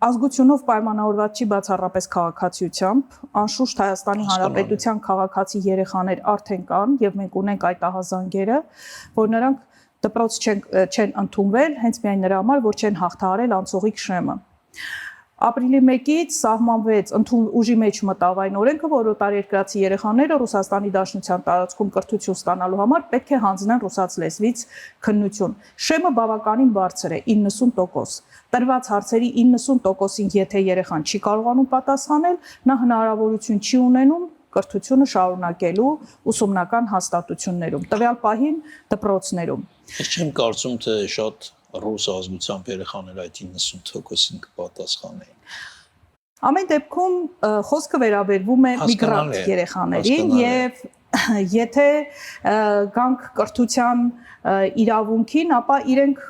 ազգությունով պայմանավորված չի բացառապես քաղաքացիությամբ, անշուշտ Հայաստանի Հանրապետության քաղաքացի երեխաներ արդեն կան եւ մենք ունենք այդ ահազանգերը, որ նրանք դպրոց չեն ընդունվել հենց միայն նրա համար, որ չեն հաղթահարել անցողիկ շեմը։ Ապրիլի 1-ից սահմանվեց ուժի մեջ մտավ այն օրենքը, որ օտարերկրացի երեխաները Ռուսաստանի Դաշնության տարածքում կրթություն ստանալու համար պետք է հանձնեն ռուսաց լեզվից քննություն։ Շեմը բավականին բարձր է 90%։ Տրված հարցերի 90%-ին եթե երեխան չի կարողանում պատասխանել, նա հնարավորություն չի ունենում կրթությունը շարունակելու ուսումնական հաստատություններում, տվյալ պահին դպրոցներում։ Ես չեմ կարծում, թե շատ ռուս ազգությամբ երեխաներ այդ 90%-ին կպատասխանեին։ Ամեն դեպքում խոսքը վերաբերվում է միգրանտ երեխաներին եւ եթե գանք կրթության իրավունքին, ապա իրենք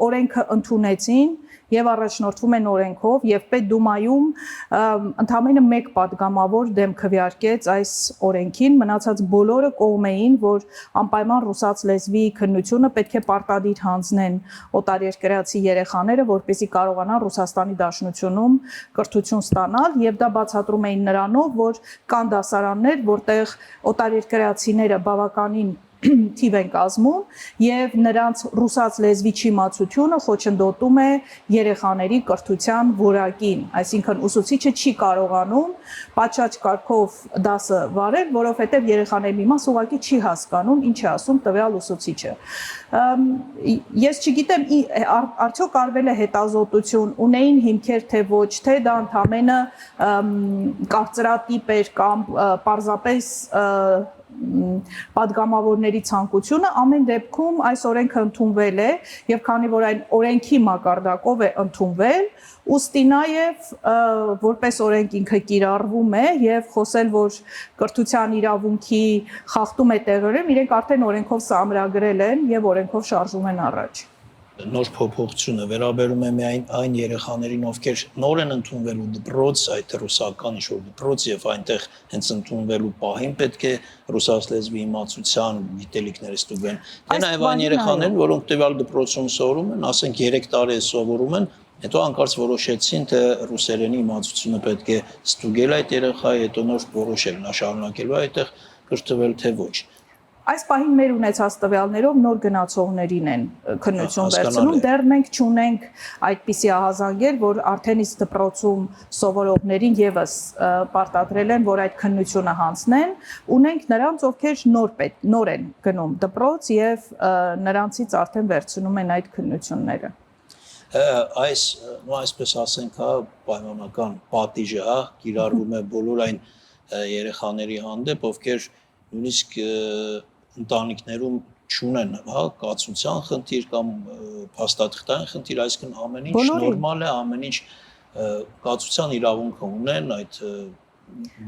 օրենքը ընդունեցին եւ առաջնորդվում են օրենքով եւ Պետդումայում ընդամենը մեկ падգամավոր դեմ քվեարկեց այս օրենքին, մնացած բոլորը կողմ էին, որ անպայման ռուսաց լեզվի քննությունը պետք է պարտադիր հանձնեն օտարերկրացի երեխաները, որպեսզի կարողանան Ռուսաստանի Դաշնությունում կրթություն ստանալ եւ դա բացատրում էին նրանով, որ կան դասարաններ, որտեղ օտարերկրացիները բավականին թիվ են կազմում եւ նրանց ռուսաց լեզվի չիմացությունը խոչընդոտում է երեխաների կրթության որակին, այսինքն ուսուցիչը չի կարողանում պատշաճ կարգով դասը վարել, որովհետեւ երեխաների մի մաս ուղղակի չի հասկանում ինչ է ասում տվյալ ուսուցիչը։ Ես չգիտեմ արդյոք արվել է հետազոտություն, ունեին հիմքեր թե ոչ, թե դա ընդամենը կարծրատիպ էր կամ պարզապես падգամավորների ցանկությունը, ամեն դեպքում այս օրենքը ընդունվել է եւ քանի որ այն օրենքի մակարդակով է ընդունվել, ուստի նաեւ որպես օրենք ինքը կիրառվում է եւ խոսել, որ կրթության իրավունքի խախտում է տեղերում, իրենք արդեն օրենքով սահմանագրել են եւ օրենքով շարժում են առաջ։ Նոր փոփոխությունը վերաբերում է միայն այն երեխաներին, ովքեր նոր են ընդունվելու դպրոց, այդ ռուսական ինչ-որ դպրոց եւ այնտեղ հենց ընդունվելու պահին պետք է ռուսաց լեզվի իմացության գիտելիքները ստուգեն։ Դե նաեւ այն երեխաներն, որոնք տվյալ դպրոցում սովորում են, ասենք 3 տարի սովորում են, հետո անկարծ որոշեցին, թե ռուսերենի իմացությունը պետք է ստուգել այդ երեխայի, հետո նոր որոշել նա շարունակելու այդտեղ կրթվել թե ոչ։ Այս պահին մեր ունեցած տվյալներով նոր գնացողներին են քննություն վերցնում, դեռ մենք չունենք այդպիսի ահազանգեր, որ արդեն իսկ դպրոցում սովորողներին եւս պարտադրել են, որ այդ քննությունը հանձնեն, ունենք նրանց, ովքեր նոր են գնում դպրոց եւ նրանցից արդեն վերցնում են այդ քննությունները։ Այսպես ասենք, պայմանական պատիժը, կիրառվում է բոլոր այն երեխաների հանդեպ, ովքեր նույնիսկ ընտանիքներում չունեն, կացության խնդիր կամ փաստաթղթային խնդիր, այսինքն ամեն ինչ նորմալ է, ամեն ինչ կացության իրավունք ունեն, այդ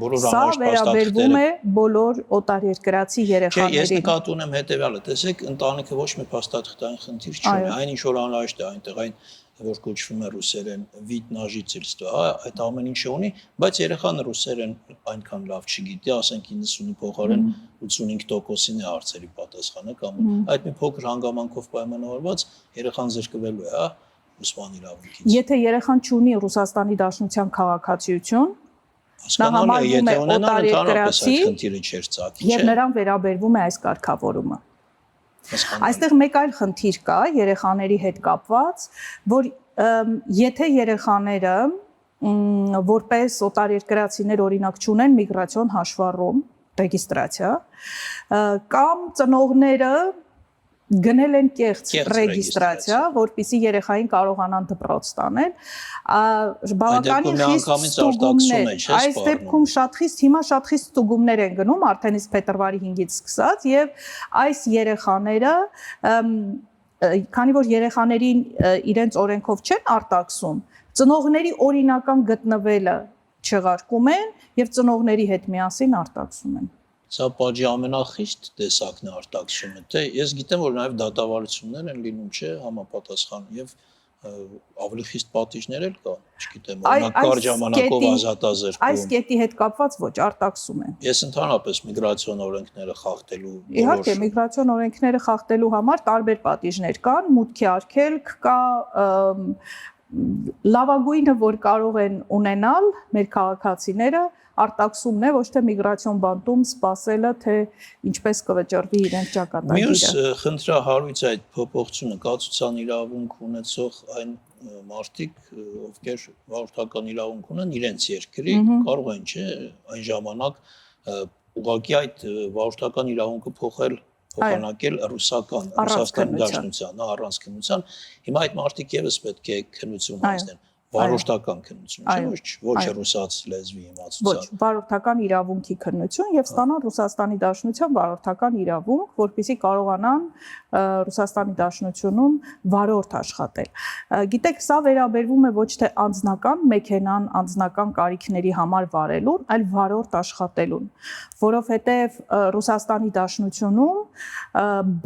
բոլոր անհրաժեշտ փաստաթղթերը։ Սա վերաբերվում է բոլոր օտարերկրացի երեխաներին։ Ես նկատի ունեմ հետեւյալը, տեսեք, ընտանիքը ոչ մի փաստաթղթային խնդիր չունի, այն ինչ որ անհրաժեշտ է այնտեղ այն որ կոչվում է ռուսերեն վիդ նաժիցելստո, այդ ամեն ինչը ունի, բայց երեխան ռուսերեն այնքան լավ չգիտի, ասենք 90-ի փոխարեն 85%-ին է հարցերի պատասխանը կամ այդ մի փոքր հանգամանքով պայմանավորված երեխան զրկվելու է, ուսման իրավունքից։ Եթե երեխան չունի Ռուսաստանի Դաշնության քաղաքացիություն, նա համարվում է օտարերկրացի եւ նրան վերաբերվում է այս կարգավորումը։ Այստեղ մեկ այլ խնդիր կա երեխաների հետ կապված, որ եթե երեխաները որպես օտարերկրացիներ օրինակ չունեն միգրացիոն հաշվառում, ռեգիստրացիա, կամ ծնողները գնել են կեղծ Կեղծ ռեգիստրացիա, որպեսզի երեխային կարողանան դպրոց տանել, բավականին խիստ ստուգումներ, այս դեպքում շատ խիստ ստուգումներ են գնում արդեն իսկ փետրվարի 5-ից սկսած եւ այս երեխաները քանի որ երեխաներին իրենց օրենքով չեն արտաքսում, ծնողների օրինական գտնվելը չեղարկում են եւ ծնողների հետ միասին արտաքսում են։ Սա պատժի ամենախիստ տեսակն է արտաքսումը, թե ես գիտեմ, որ նաև դատավարություններ են լինում, չէ, համապատասխան եւ ավելի խիստ պատիժներ էլ կան, չգիտեմ, օրինակ կարճ ժամանակով ազատազրկում։ Այս կետի հետ կապված ոչ արտաքսում են։ Ես ընդհանրապես միգրացիոն օրենքները խախտելու Իհարկե, միգրացիոն օրենքները խախտելու համար տարբեր պատիժներ կան, մուտքի արգելք կա, լավագույնը, որ կարող են ունենալ մեր քաղաքացիները, արտաքսումն է, ոչ թե միգրացիոն բանտում սպասելը, թե ինչպես կվճռվի իրենց ճակատագիրը։ Մյուս խնդրահարույց այդ փոփոխությունը կացության իրավունք ունեցող այն մարդիկ, ովքեր վարորդական իրավունք ունեն իրենց երկրի, կարող են, չէ, այն ժամանակ ուղղակի այդ վարորդական իրավունքը փոխանակել Ռուսաստանի Դաշնության, առանց քննության։ Հիմա այդ մարդիկ եւս պետք է քննություն հասնեն։ Վարորդական քննություն, ոչ ռուսաց լեզվի իմացության։ Ոչ, վարորդական իրավունքի քննություն եւ ստանան Ռուսաստանի Դաշնության վարորդական իրավունք, որպեսզի կարողանան Ռուսաստանի Դաշնությունում վարորդ աշխատել։ Գիտեք, սա վերաբերվում է ոչ թե անձնական մեքենան, անձնական կարիքների համար վարելուն, այլ վարորդ աշխատելուն, որովհետեւ Ռուսաստանի Դաշնությունում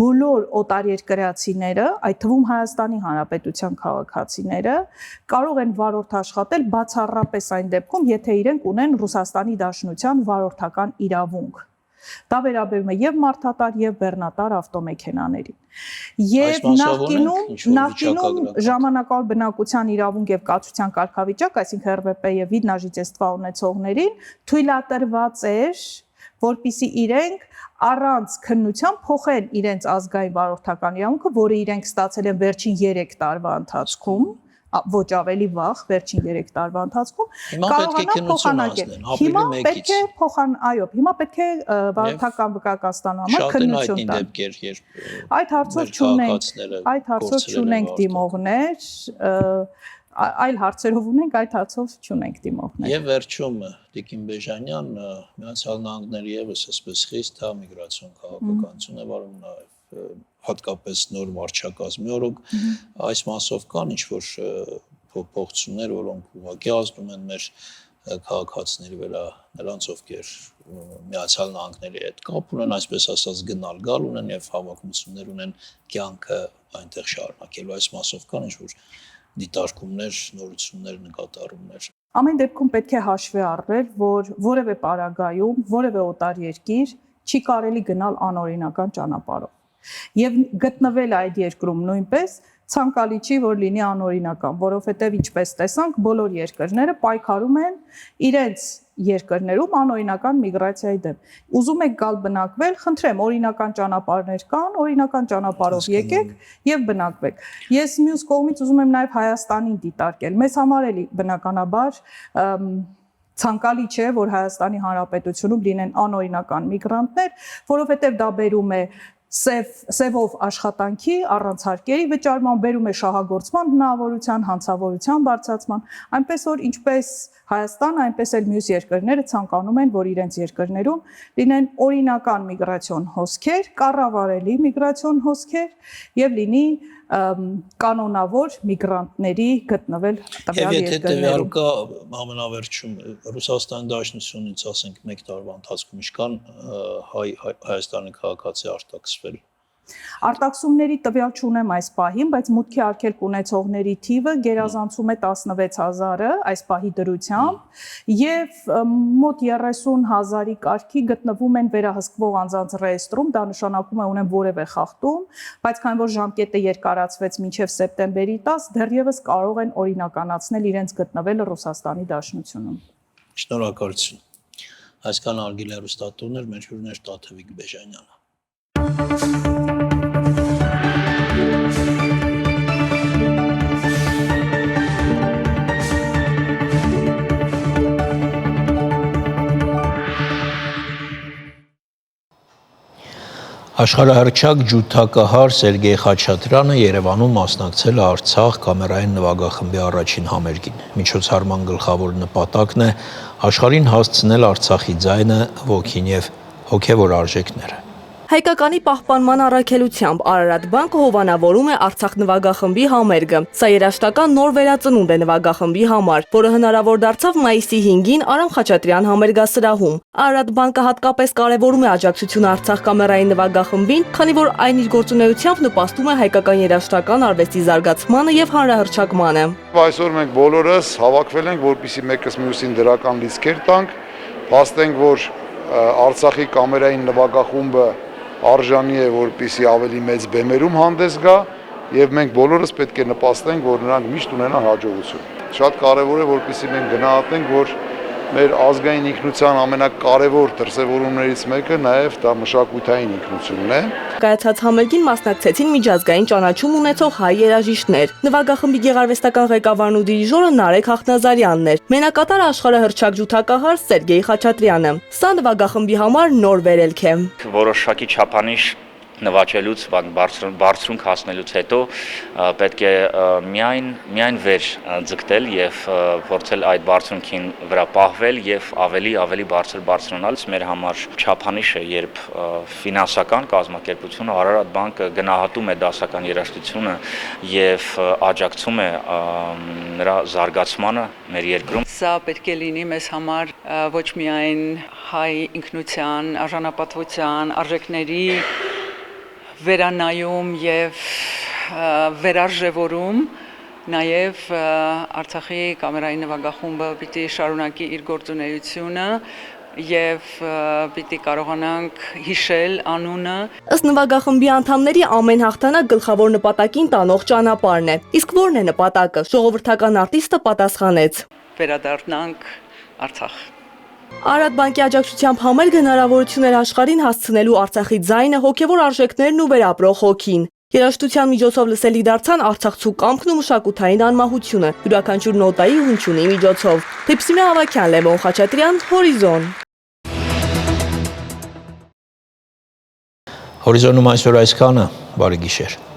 բոլոր օտարերկրացիները, այդ թվում Հայաստանի Հանրապետության քաղաքացիները, կարող են վարորդ աշխատել բացառապես այն դեպքում, եթե իրենք ունեն Ռուսաստանի Դաշնության վարորդական իրավունք։ Դա վերաբերում է եւ մարդատար եւ բեռնատար ավտոմեքենաներին։ Եվ նախկինում ժամանակավոր բնակության իրավունք եւ կացության կարգավիճակ, այսինքն ՌՎՊ եւ վիդ նա ժիծեստվա ունեցողներին թույլատրված էր, որպիսի իրենք առանց քննության փոխեն իրենց ազգային վարորդական իրավունքը, որը իրենք ստացել են վերջին 3 տարվա ընթացքում, ոչ ավելի վաղ, վերջին 3 տարվա ընթացքում կարողանան փոխանակել։ Հիմա պետք է հիմա պետք է վարորդական վկայակացնանու համար քննություն տալ։ Այդ հարցով չունենք դիմողներ, այլ հարցերով ունենք, այդ հարցով չունենք դիմողներ։ Եվ վերջում Տիկին Բեժանյան, Միացյալ Նահանգների եւս այսպես խիստ միգրացիոն քաղաքականություն է վարում նաեւ հատկապես նոր վարչակազմի օրոք այս մասով կան ինչ-որ փոփոխություններ, որոնք ուղղակի ազդում են մեր քաղաքացիների վրա, նրանց ովքեր Միացյալ Նահանգների հետ կապ ունեն, այսպես ասած գնալ-գալ ունեն եւ հավակնություններ ունեն կյանքը այնտեղ շարունակելու, այս մասով կան ինչ-որ դիտարկումներ, նորություններ, նկատառումներ։ Ամեն դեպքում պետք է հաշվի առնել, որ որևէ պարագայում, որևէ օտար երկիր չի կարելի գնալ անօրինական ճանապարհով։ Եվ գտնվել այդ երկրում նույնպես ցանկալի չի, որ լինի անօրինական, որովհետև ինչպես տեսանք, բոլոր երկրները պայքարում են իրենց երկրներում անօրինական միգրացիայի դեմ։ Ուզում եք գալ բնակվել, խնդրեմ, օրինական ճանապարհներ կան, օրինական ճանապարհով եկեք եւ բնակվեք։ Ես մյուս կողմից ուզում եմ նաեւ Հայաստանին դիտարկել։ Մեզ համար էլի բնականաբար ցանկալի չէ, որ Հայաստանի Հանրապետությունում լինեն անօրինական միգրանտներ, որովհետև դա բերում է սևով աշխատանքի առանց հարկերի վճարման, բերում է շահագործման հնարավորության, հանցավորության բարձրացման, այնպես որ ինչպես Հայաստանը, այնպես էլ մյուս երկրները ցանկանում են, որ իրենց երկրներում լինեն օրինական միգրացիոն հոսքեր, կառավարելի միգրացիոն հոսքեր եւ լինի կանոնավոր միգրանտների գտնվել տվյալ երկրներում։ Եվ եթե տվյալ կա ամենավերջում Ռուսաստանի Դաշնությունից, ասենք, 1 տարվա ընթացքում ինչքան Հայաստանի քաղաքացի արտաքսվել։ Արտաքսումների տվյալ չունեմ այս պահին, բայց մուտքի արգելք ունեցողների թիվը գերազանցում է 16000-ը այս պահի դրությամբ եւ մոտ 30000-ի կարգի գտնվում են վերահսկվող անձանց ռեեստրում, դա նշանակում է ունեն որևէ խախտում, բայց քանի որ ժամկետը երկարացվեց մինչեւ սեպտեմբերի 10, դեռևս կարող են օրինականացնել իրենց գտնվելը Ռուսաստանի Դաշնությունում։ Շնորհակալություն։ Այսքան արգիլ հեռուստատուներ, մեր հյուրն էր Տաթևիկ Բեժանյանը։ Աշխարհահռչակ ջութակահար Սերգեյ Խաչատրյանը Երևանում մասնակցել է Արցախ կամերային նվագախմբի առաջին համերգին։ Միջոցառման գլխավոր նպատակն է աշխարհին հասցնել Արցախի ձայնը, ոգին եւ հոգեվոր արժեքները։ Հայկականի պահպանման առաքելությամբ Արարատ բանկը հովանավորում է Արցախ նվագախմբի համերգը։ Սա երաժշտական նոր վերածնունդ է նվագախմբի համար, որը հնարավոր դարձավ մայիսի 5-ին Արամ Խաչատրյան համերգասրահում։ Արարատ բանկը հատկապես կարևորում է աջակցությունը Արցախ կամերային նվագախմբին, քանի որ այն իր գործունեությամբ նպաստում է հայկական երաժշտական արվեստի զարգացմանը եւ հանրահռչակմանը։ Այսօր մենք բոլորս հավաքվել ենք, որպեսզի մեկս մյուսին դրական լիցքեր տանք, փաստենք, որ Արցախի կամերային նվագախումբը արժանի է, որպեսզի ավելի մեծ բեմերում հանդես գա եւ մենք բոլորս պետք է նպաստենք, որ նրանք միշտ ունենան հաջողություն։ Շատ կարեւոր է, որպեսզի մենք գնահատենք, որ մեր ազգային ինքնության ամենակարևոր դրսևորումներից մեկը նաեւ դա մշակութային ինքնությունն է։ Կայացած համերգին մասնակցեցին միջազգային ճանաչում ունեցող հայ երաժիշտներ։ Նվագախմբի գեղարվեստական ղեկավարն ու դիրիժորը Նարեկ Հախնազարյանն էր։ Մենակատար աշխարհահռչակ ջութակահար Սերգեյ Խաչատրյանը։ Սա նվագախմբի համար նոր վերելք է։ Որոշակի չափանիշ նվաճելուց, բարձրունք հասնելուց հետո պետք է միայն վեր ձգտել եւ փորձել այդ բարձրունքին վրա պահվել եւ ավելի բարձրանալ։ Մեր համար չափանիշ է, երբ ֆինանսական կազմակերպությունը Արարատ բանկը գնահատում է դասական երաժշտությունը եւ աջակցում է նրա զարգացմանը մեր երկրում։ Սա պետք է լինի մեզ համար ոչ միայն հայ ինքնության, արժանապատվության, արժեքների վերանայում եւ վերարժևորում, նաեւ Արցախի կամերային նվագախումբը պիտի շարունակի իր գործունեությունը եւ պիտի կարողանանք հիշել անունը։ Ըստ նվագախմբի անդամների ամեն հաղթանակ գլխավոր նպատակին տանող ճանապարհն է։ Իսկ ո՞րն է նպատակը։ Ժողովրդական արտիստը պատասխանեց. Վերադառնանք Արցախ։ Արարատ բանկի աջակցությամբ համերգը հնարավորություն էր աշխարհին հասցնելու Արցախի ձայնը, հոգևոր արժեքներն ու վերապրող հոգին։ Երաժշտության միջոցով լսելի դարձան արցախցու կամքն ու մշակութային անմահությունը, յուրաքանչյուր նոտայի հնչյունի միջոցով։ Թեպսիմե Ավագյան, Լևոն Խաչատրյան, Հորիզոն։ Հորիզոնում այսօր այսքանը, բարի գիշեր։